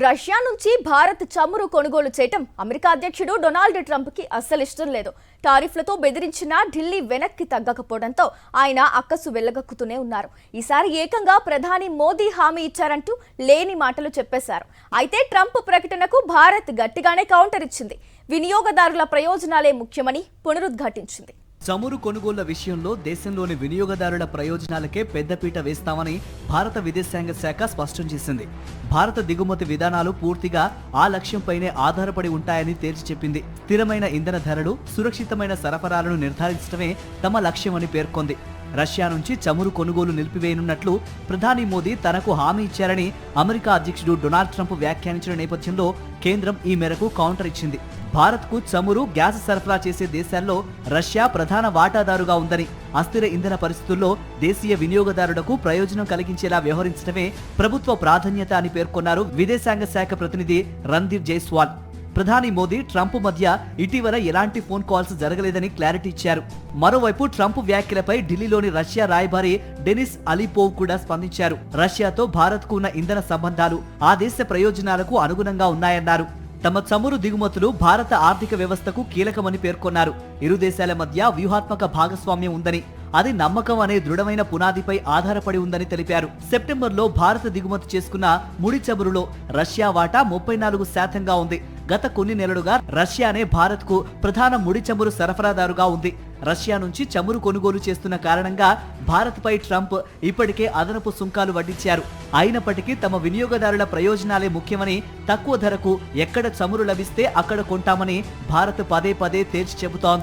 Russia నుంచి భారత్ చమురు కొనుగోలు చేయటం అమెరికా అధ్యక్షుడు డొనాల్డ్ ట్రంప్కి అస్సలు ఇష్టం లేదు. టారిఫ్లతో బెదిరించినా ఢిల్లీ వెనక్కి తగ్గకపోవడంతో ఆయన అక్కసు వెళ్లగక్కుతూనే ఉన్నారు. ఈసారి ఏకంగా ప్రధాని మోదీ హామీ ఇచ్చారంటూ లేని మాటలు చెప్పేశారు. అయితే ట్రంప్ ప్రకటనకు భారత్ గట్టిగానే కౌంటర్ ఇచ్చింది. వినియోగదారుల ప్రయోజనాలే ముఖ్యమని పునరుద్ఘాటించింది. చమురు కొనుగోళ్ల విషయంలో దేశంలోని వినియోగదారుల ప్రయోజనాలకే పెద్దపీట వేస్తామని భారత విదేశాంగ శాఖ స్పష్టం చేసింది. భారత దిగుమతి విధానాలు పూర్తిగా ఆ లక్ష్యంపైనే ఆధారపడి ఉంటాయని తేల్చి చెప్పింది. స్థిరమైన ఇంధన ధరలు, సురక్షితమైన సరఫరాలను నిర్ధారించడమే తమ లక్ష్యమని పేర్కొంది. రష్యా నుంచి చమురు కొనుగోలు నిలిపివేయనున్నట్లు ప్రధాని మోదీ తనకు హామీ ఇచ్చారని అమెరికా అధ్యక్షుడు డొనాల్డ్ ట్రంప్ వ్యాఖ్యానించిన నేపథ్యంలో కేంద్రం ఈ మేరకు కౌంటర్ ఇచ్చింది. భారత్కు చమురు, గ్యాస్ సరఫరా చేసే దేశాల్లో రష్యా ప్రధాన వాటాదారుగా ఉందని, అస్థిర ఇంధన పరిస్థితుల్లో దేశీయ వినియోగదారులకు ప్రయోజనం కలిగించేలా వ్యవహరించడమే ప్రభుత్వ ప్రాధాన్యత అని పేర్కొన్నారు విదేశాంగ శాఖ ప్రతినిధి రణ్ధీర్ జైస్వాల్. ప్రధాని మోదీ, ట్రంప్ మధ్య ఇటీవల ఎలాంటి ఫోన్ కాల్స్ జరగలేదని క్లారిటీ ఇచ్చారు. మరోవైపు ట్రంప్ వ్యాఖ్యలపై ఢిల్లీలోని రష్యా రాయబారి డెనిస్ అలీపోవ్ కూడా స్పందించారు. రష్యాతో భారత్కు ఉన్న ఇంధన సంబంధాలు ఆ దేశ ప్రయోజనాలకు అనుగుణంగా ఉన్నాయన్నారు. తమ చమురు దిగుమతులు భారత ఆర్థిక వ్యవస్థకు కీలకమని పేర్కొన్నారు. ఇరు దేశాల మధ్య వ్యూహాత్మక భాగస్వామ్యం ఉందని, అది నమ్మకం అనే దృఢమైన పునాదిపై ఆధారపడి ఉందని తెలిపారు. సెప్టెంబర్లో భారత దిగుమతి చేసుకున్న ముడి చమురులో రష్యా వాటా 34% ఉంది. గత కొన్ని నెలలుగా రష్యానే భారత్కు ప్రధాన ముడి చమురు సరఫరాదారుగా ఉంది. రష్యా నుంచి చమురు కొనుగోలు చేస్తున్న కారణంగా భారత్పై ట్రంప్ ఇప్పటికే అదనపు సుంకాలు వడ్డించారు. అయినప్పటికీ తమ వినియోగదారుల ప్రయోజనాలే ముఖ్యమని, తక్కువ ధరకు ఎక్కడ చమురు లభిస్తే అక్కడ కొంటామని భారత్ పదే పదే తేల్చి చెబుతోంది.